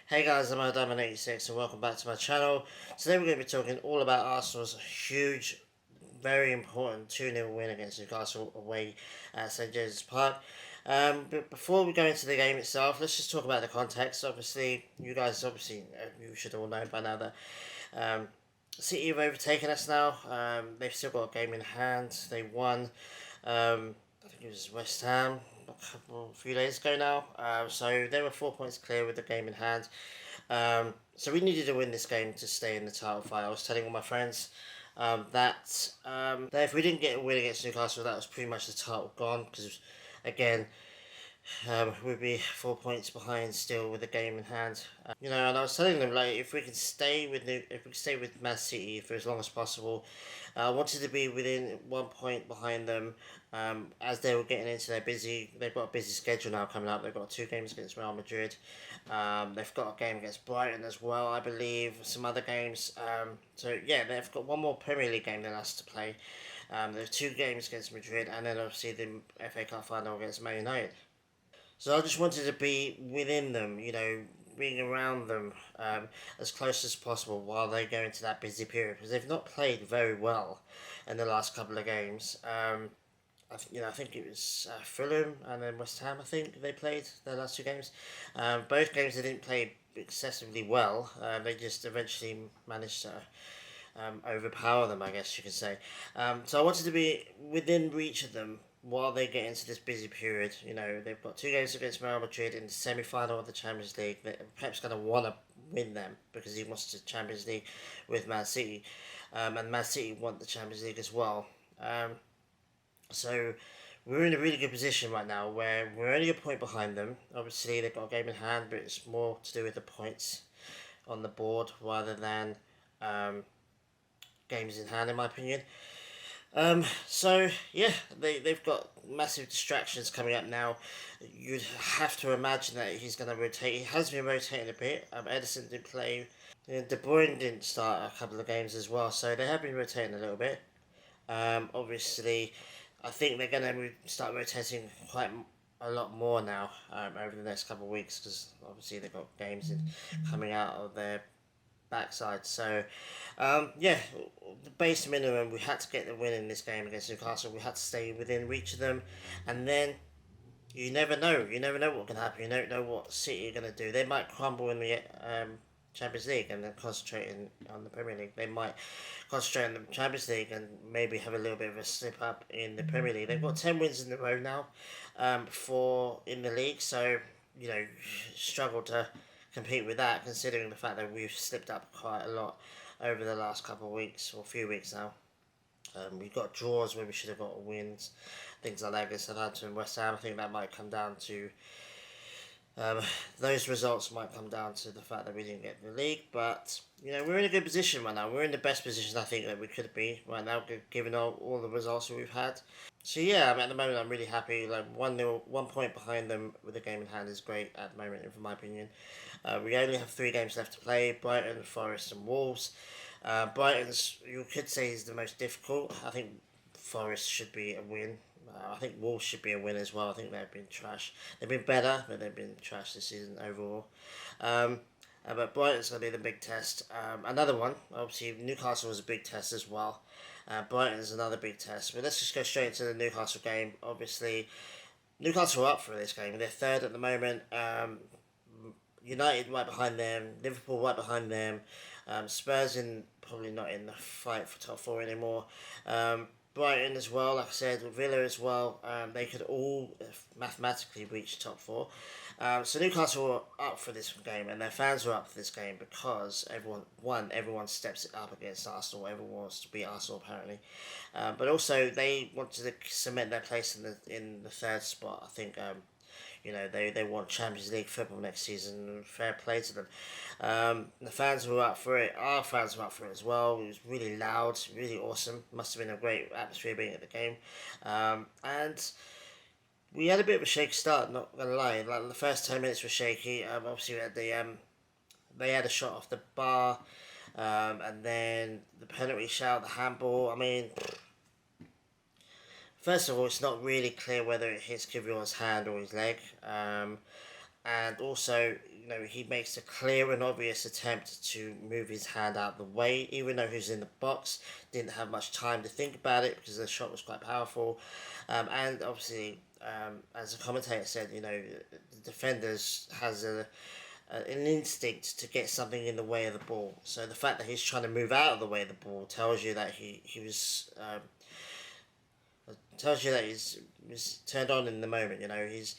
Hey guys, I'm Diamond86 and welcome back to my channel. Today we're going to be talking all about Arsenal's huge, very important 2-0 win against Newcastle away at St James's Park. But before we go into the game itself, let's just talk about the context. Obviously, you guys you should all know by now that um, City have overtaken us now. They've still got a game in hand. They won. I think it was West Ham a few days ago now. So they were 4 points clear with the game in hand. So we needed to win this game to stay in the title fight. I was telling all my friends that if we didn't get a win against Newcastle, that was pretty much the title gone. Because again, we'd be 4 points behind still with the game in hand. And I was telling them like if we can stay with Man City for as long as possible, I wanted to be within 1 point behind them. As they were getting into they've got a busy schedule now coming up. They've got 2 games against Real Madrid. They've got a game against Brighton as well, I believe. Some other games. So yeah, they've got one more Premier League game than us to play. There's 2 games against Madrid, and then obviously the FA Cup final against Man United. So I just wanted to be within them, being around them as close as possible while they go into that busy period, because they've not played very well in the last couple of games. I think it was Fulham and then West Ham. I think they played their last 2 games. Both games they didn't play excessively well. They just eventually managed to overpower them, I guess you could say. So I wanted to be within reach of them while they get into this busy period. They've got 2 games against Real Madrid in the semi-final of the Champions League. Pep's going to want to win them because he wants the Champions League with Man City. And Man City want the Champions League as well. So we're in a really good position right now where we're only a point behind them. Obviously, they've got a game in hand, but it's more to do with the points on the board rather than games in hand, in my opinion. So yeah, they've got massive distractions coming up now. You'd have to imagine that he's going to rotate. He has been rotating a bit. Edison did play. De Bruyne didn't start a couple of games as well, so they have been rotating a little bit. Obviously, I think they're going to start rotating quite a lot more now over the next couple of weeks because obviously they've got games coming out of their backside. So, yeah, the base minimum, we had to get the win in this game against Newcastle. We had to stay within reach of them. And then you never know. You never know what can happen. You don't know what City are going to do. They might crumble in the Champions League and then concentrate on the Premier League. They might concentrate on the Champions League and maybe have a little bit of a slip up in the Premier League. They've got 10 wins in a row now in the league. So, struggle to compete with that, considering the fact that we've slipped up quite a lot over the last couple of weeks or few weeks now. We've got draws where we should have got wins, things like that against Southampton and West Ham. I think that might come down to those results might come down to the fact that we didn't get the league, but we're in a good position right now. We're in the best position I think that we could be right now, given all the results that we've had. So yeah, at the moment I'm really happy. Like 1 point behind them with a game in hand is great at the moment, in my opinion. We only have 3 games left to play: Brighton, Forest, and Wolves. Brighton's, you could say, is the most difficult. I think Forest should be a win. I think Wolves should be a win as well. I think they've been trash. They've been better, but they've been trash this season overall. But Brighton's going to be the big test. Another one, obviously, Newcastle was a big test as well. Brighton's another big test. But let's just go straight into the Newcastle game. Obviously, Newcastle are up for this game. They're third at the moment. United right behind them. Liverpool right behind them. Spurs probably not in the fight for top 4 anymore. Brighton as well, like I said, Villa as well. They could all mathematically reach top 4. So Newcastle were up for this game, and their fans were up for this game because everyone steps it up against Arsenal. Everyone wants to beat Arsenal apparently, but also they wanted to cement their place in the third spot. I think. They want Champions League football next season. Fair play to them. The fans were up for it. Our fans were up for it as well. It was really loud, really awesome. Must have been a great atmosphere being at the game. And we had a bit of a shaky start, not gonna lie. Like the first 10 minutes were shaky. Obviously we had they had a shot off the bar, and then the penalty shout, the handball. I mean, first of all, it's not really clear whether it hits Kivior's hand or his leg. And also, he makes a clear and obvious attempt to move his hand out the way, even though he was in the box. Didn't have much time to think about it because the shot was quite powerful, and obviously, as the commentator said, the defenders has an instinct to get something in the way of the ball. So the fact that he's trying to move out of the way of the ball tells you that he was. Tells you that he's turned on in the moment. He's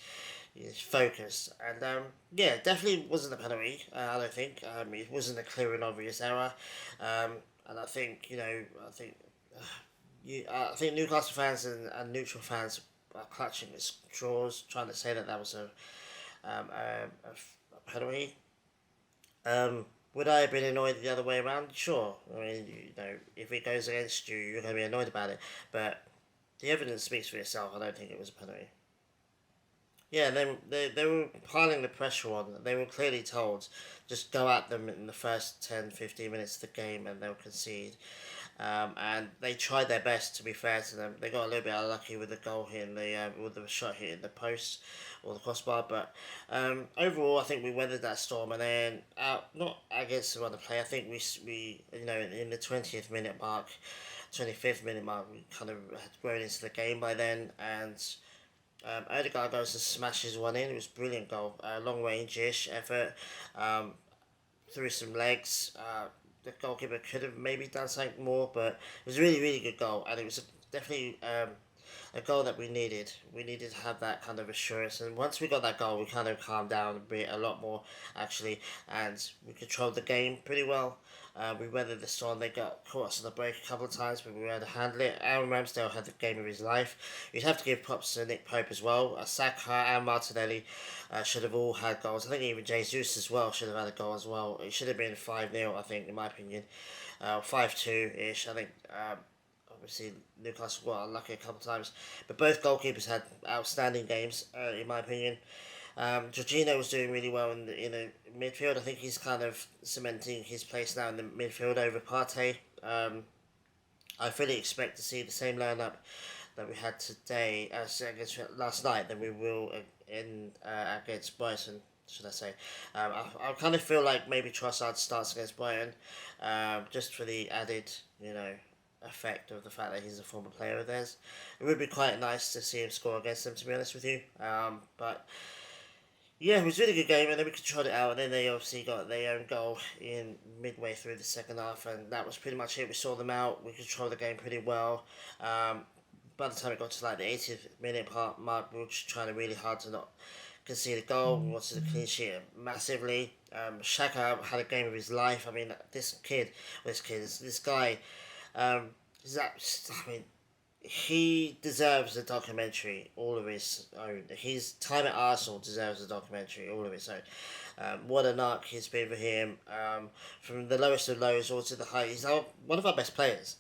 focused, and yeah, definitely wasn't a penalty. I don't think it wasn't a clear and obvious error, and I think I think Newcastle fans and neutral fans are clutching at straws, trying to say that was a penalty. Would I have been annoyed the other way around? Sure. I mean, if it goes against you, you're going to be annoyed about it, but the evidence speaks for itself. I don't think it was a penalty. Yeah, they were piling the pressure on. They were clearly told, just go at them in the first 10, 15 minutes of the game and they'll concede. And they tried their best, to be fair to them. They got a little bit unlucky with the goal hitting with the shot hitting the post or the crossbar. But overall, I think we weathered that storm. And then, not against the run of play, I think we in the 20th minute mark, 25th minute mark, we kind of had grown into the game by then. And Odegaard goes and smashes one in. It was a brilliant goal. Long range-ish effort. Through some legs. The goalkeeper could have maybe done something more, but it was a really, really good goal. And it was definitely a goal that we needed. We needed to have that kind of assurance. And once we got that goal, we kind of calmed down a lot more, actually. And we controlled the game pretty well. We weathered the storm. They got caught us on the break a couple of times, but we were able to handle it. Aaron Ramsdale had the game of his life. You'd have to give props to Nick Pope as well. Saka and Martinelli should have all had goals. I think even Jesus as well should have had a goal as well. It should have been 5-0, I think, in my opinion. 5-2-ish. I think obviously Newcastle got unlucky a couple of times. But both goalkeepers had outstanding games, in my opinion. Jorginho was doing really well in the midfield. I think he's kind of cementing his place now in the midfield over Partey. I fully expect to see the same lineup that we had today against last night than we will against Brighton, should I say. I kind of feel like maybe Trossard starts against Brighton, just for the added, effect of the fact that he's a former player of theirs. It would be quite nice to see him score against them, to be honest with you. But yeah, it was a really good game, and then we controlled it out, and then they obviously got their own goal in midway through the second half, and that was pretty much it. We saw them out, we controlled the game pretty well. By the time it got to like the 80th minute mark, we were just trying really hard to not concede a goal. We wanted to clean sheet massively. Xhaka had a game of his life. I mean, this guy, he deserves a documentary all of his own. His time at Arsenal deserves a documentary all of its own. What an arc he's been for him, from the lowest of lows all to the high. He's one of our best players,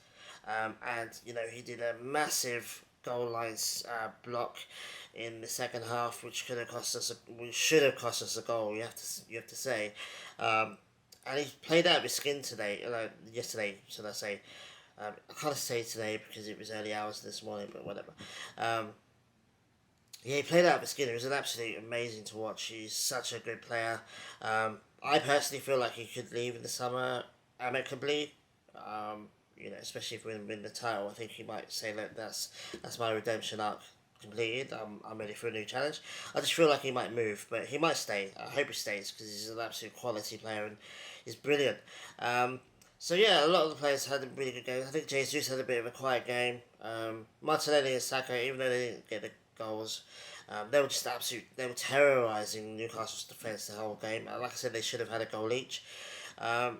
and he did a massive goal line block in the second half, which should have cost us a goal. You have to say, and he played out of his skin yesterday, should I say. I can't say today because it was early hours this morning, but whatever. He played out of his skin. It was an absolutely amazing to watch. He's such a good player. I personally feel like he could leave in the summer amicably. Especially if we win the title, I think he might say, "Look, that's my redemption arc completed. I'm ready for a new challenge." I just feel like he might move, but he might stay. I hope he stays because he's an absolute quality player and he's brilliant. So yeah, a lot of the players had a really good game. I think Jesus had a bit of a quiet game. Martinelli and Saka, even though they didn't get the goals, they were just they were terrorising Newcastle's defence the whole game. Like I said, they should have had a goal each. And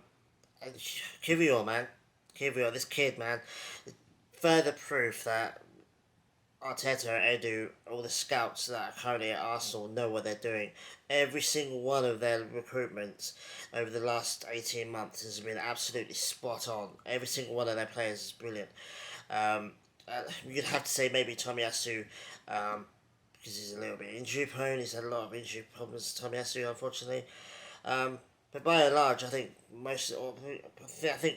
Kivior, this kid, man, further proof that Arteta and Edu, all the scouts that are currently at Arsenal, know what they're doing. Every single one of their recruitments over the last 18 months has been absolutely spot on. Every single one of their players is brilliant. You'd have to say maybe Tomiyasu, because he's a little bit injury prone. He's had a lot of injury problems, Tomiyasu, unfortunately. But by and large, I think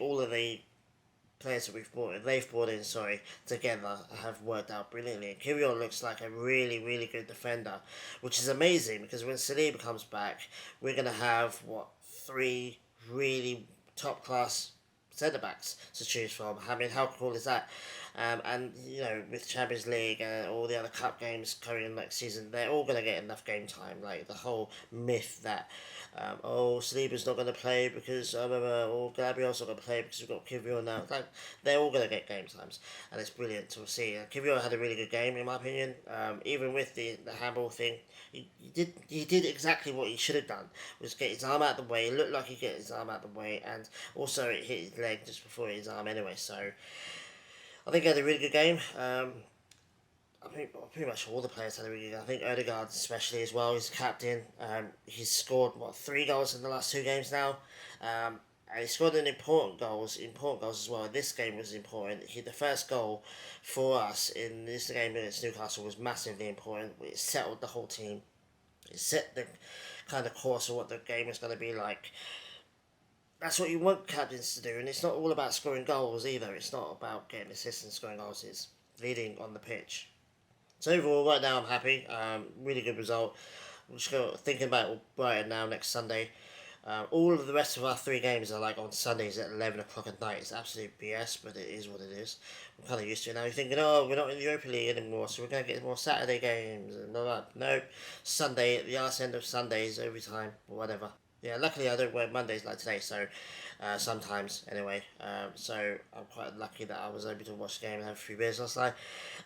all of the players that they've brought in, together have worked out brilliantly. Kivio looks like a really, really good defender, which is amazing because when Saliba comes back, we're going to have, three really top class centre backs to choose from. I mean, how cool is that? And with Champions League and all the other cup games coming in next season, they're all going to get enough game time. Like the whole myth that Saliba's not going to play because or Gabriel's not going to play because we've got Kivio now. Like they're all going to get game times, and it's brilliant to see. Kivio had a really good game in my opinion. Even with the handball thing, he did exactly what he should have done, was get his arm out of the way. It looked like he get his arm out of the way, and also it hit his leg just before his arm anyway. So I think he had a really good game. I think pretty much all the players had a really good game. I think Odegaard especially as well. He's captain. He's scored 3 goals in the last 2 games now. And he scored important goals as well. This game was important. The first goal for us in this game against Newcastle was massively important. It settled the whole team. It set the kind of course of what the game was going to be like. That's what you want captains to do, and it's not all about scoring goals either. It's not about getting assists and scoring goals. It's leading on the pitch. So overall, right now I'm happy. Really good result. I'm just thinking about Brighton now next Sunday. All of the rest of our 3 games are like on Sundays at 11 o'clock at night. It's absolute BS, but it is what it is. I'm kind of used to it now. You're thinking, we're not in the Europa League anymore, so we're going to get more Saturday games and all that. Nope. Sunday, at the arse end of Sundays, every time, or whatever. Yeah, luckily I don't work Mondays like today, so sometimes anyway. So I'm quite lucky that I was able to watch the game and have a few beers last night.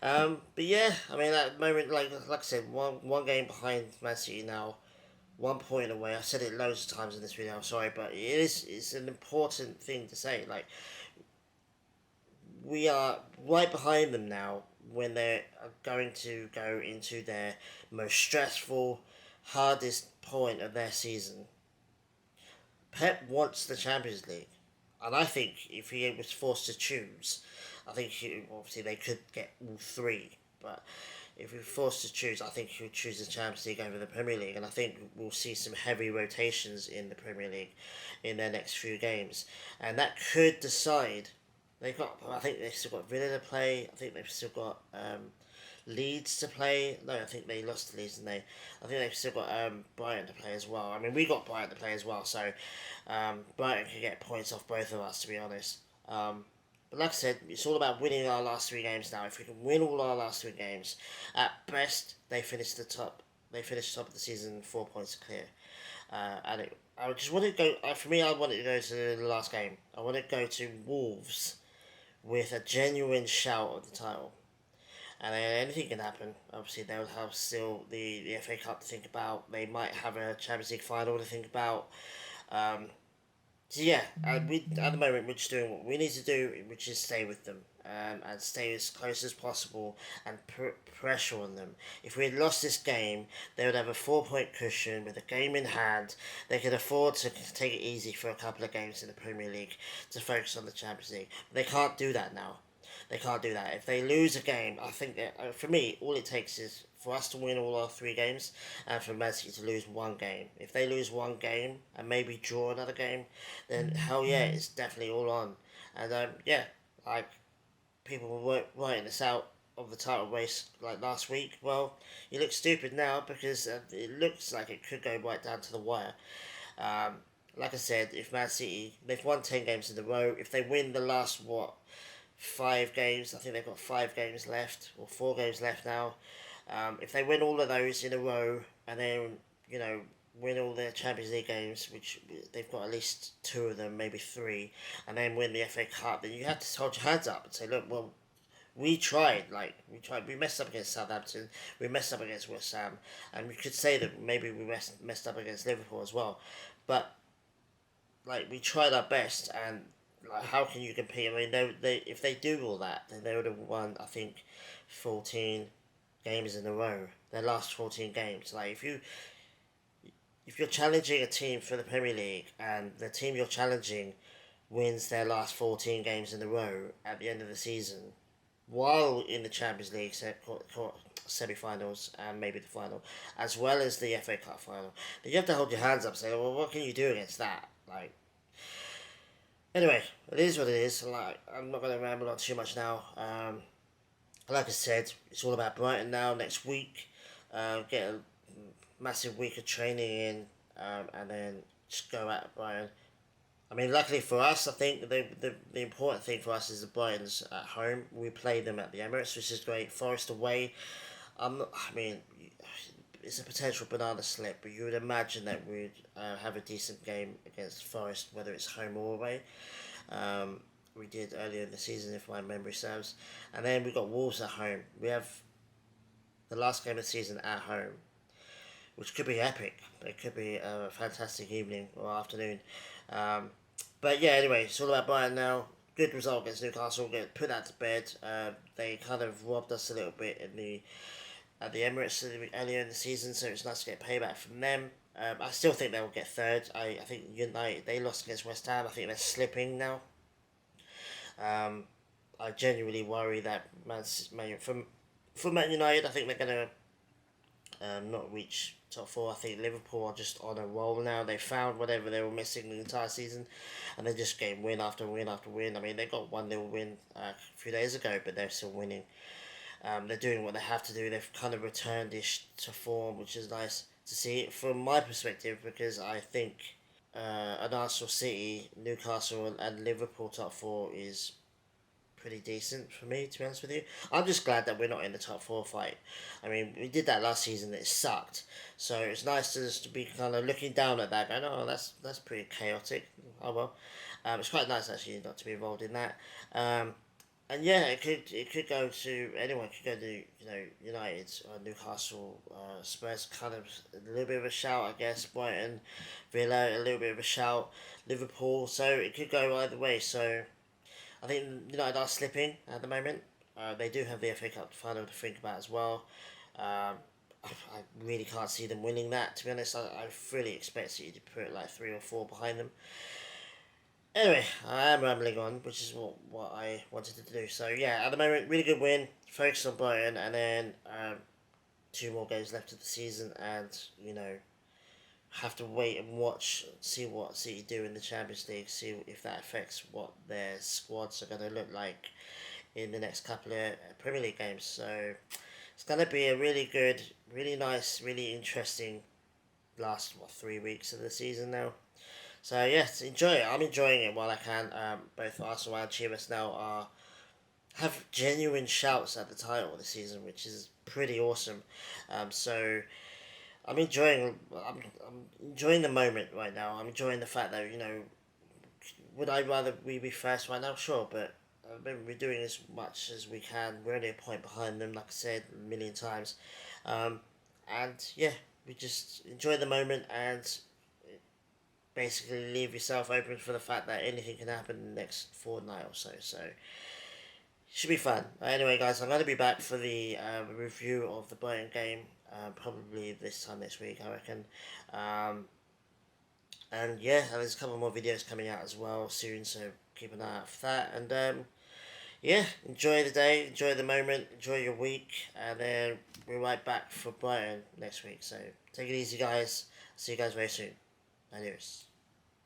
But yeah, I mean at the moment, like I said, one game behind Man City now, 1 point away. I said it loads of times in this video. I'm sorry, but it's an important thing to say. Like we are right behind them now when they're going to go into their most stressful, hardest point of their season. Pep wants the Champions League, and I think if he was forced to choose, I think obviously they could get all 3, but if he was forced to choose, I think he would choose the Champions League over the Premier League, and I think we'll see some heavy rotations in the Premier League in their next few games, and that could decide. I think they've still got Villa to play. I think they've still got Leeds to play. No, I think they lost to Leeds, didn't they? I think they've still got Brighton to play as well. I mean, we got Brighton to play as well, so Brighton can get points off both of us, to be honest. But like I said, it's all about winning our last 3 games now. If we can win all our last 3 games, at best, they finish top. They finish top of the season 4 points clear. I just want to go. For me, I want it to go to the last game. I want to go to Wolves with a genuine shout of the title. And then anything can happen. Obviously, they'll have still the FA Cup to think about. They might have a Champions League final to think about. So yeah, at the moment we're just doing what we need to do, which is stay with them and stay as close as possible and put pressure on them. If we had lost this game, they would have a 4-point cushion with a game in hand. They could afford to take it easy for a couple of games in the Premier League to focus on the Champions League. But they can't do that now. They can't do that. If they lose a game, I think that, for me, all it takes is for us to win all our 3 games and for Man City to lose 1 game. If they lose 1 game and maybe draw another game, then hell yeah, it's definitely all on. And like people were writing this out of the title race like last week. Well, you look stupid now because it looks like it could go right down to the wire. Like I said, if Man City, they've won 10 games in a row. If they win the last 5 games, I think they've got 5 games left or 4 games left now. If they win all of those in a row and then win all their Champions League games, which they've got at least 2 of them, maybe 3, and then win the FA Cup, then you have to hold your hands up and say, look, well, we tried. We messed up against Southampton, we messed up against West Ham, and we could say that maybe we messed up against Liverpool as well, but we tried our best. And how can you compete? I mean, they if they do all that, then they would have won, I think, 14 games in a row. Their last 14 games. If you're challenging a team for the Premier League and the team you're challenging wins their last 14 games in a row at the end of the season, while in the Champions League semi-finals and maybe the final, as well as the FA Cup final, then you have to hold your hands up and say, well, what can you do against that? Anyway, it is what it is. Like, I'm not going to ramble on too much now. Like I said, it's all about Brighton now. Next week, get a massive week of training in, and then just go at Brighton. I mean, luckily for us, I think the important thing for us is the Brighton's at home. We play them at the Emirates, which is great. Forest away. I mean, it's a potential banana slip, but you would imagine that we'd have a decent game against Forest, whether it's home or away. Um, we did earlier in the season, if my memory serves. And then we got Wolves at home. We have the last game of the season at home, which could be epic. It could be a fantastic evening or afternoon. Um, but yeah, anyway, it's all about Bayern now. Good result against Newcastle. Get put that to bed. They kind of robbed us a little bit in the at the Emirates earlier in the season, so it's nice to get payback from them. I still think they'll get third. I think United, they lost against West Ham. I think they're slipping now. Um, I genuinely worry that from Man United, I think they're gonna not reach top four. I think Liverpool are just on a roll now. They found whatever they were missing the entire season, and they're just getting win after win after win. I mean, they got 1-0 win a few days ago, but they're still winning. They're doing what they have to do. They've kind of returned ish to form, which is nice to see from my perspective, because I think an Arsenal City, Newcastle, and Liverpool top four is pretty decent for me, to be honest with you. I'm just glad that we're not in the top four fight. I mean, we did that last season, it sucked. So it's nice to just be kind of looking down at that, going, oh, that's pretty chaotic. Oh well. It's quite nice actually not to be involved in that. And yeah, it could go to anyone. It could go to United, Newcastle, Spurs. Kind of a little bit of a shout, I guess. Brighton, Villa, a little bit of a shout. Liverpool. So it could go either way. So I think United are slipping at the moment. They do have the FA Cup final to think about as well. I really can't see them winning that. To be honest, I fully expect City to put like 3 or 4 behind them. Anyway, I am rambling on, which is what I wanted to do. So yeah, at the moment, really good win. Focus on Brighton, and then 2 more games left of the season, and have to wait and watch, see what City do in the Champions League, see if that affects what their squads are going to look like in the next couple of Premier League games. So it's going to be a really good, really nice, really interesting last 3 weeks of the season now. So yes, enjoy it. I'm enjoying it while I can. Both Arsenal and Chivas now have genuine shouts at the title this season, which is pretty awesome. So I'm enjoying the moment right now. I'm enjoying the fact that would I rather we be first right now? Sure, but I mean, we're doing as much as we can. We're only a point behind them, like I said a million times, and yeah, we just enjoy the moment and basically leave yourself open for the fact that anything can happen in the next fortnight or so. So should be fun. Anyway, guys, I'm going to be back for the review of the Brighton game, probably this time next week, I reckon. And yeah, there's a couple more videos coming out as well soon, so keep an eye out for that. And yeah, enjoy the day, enjoy the moment, enjoy your week, and then we're right back for Brighton next week. So take it easy, guys. See you guys very soon. Adios.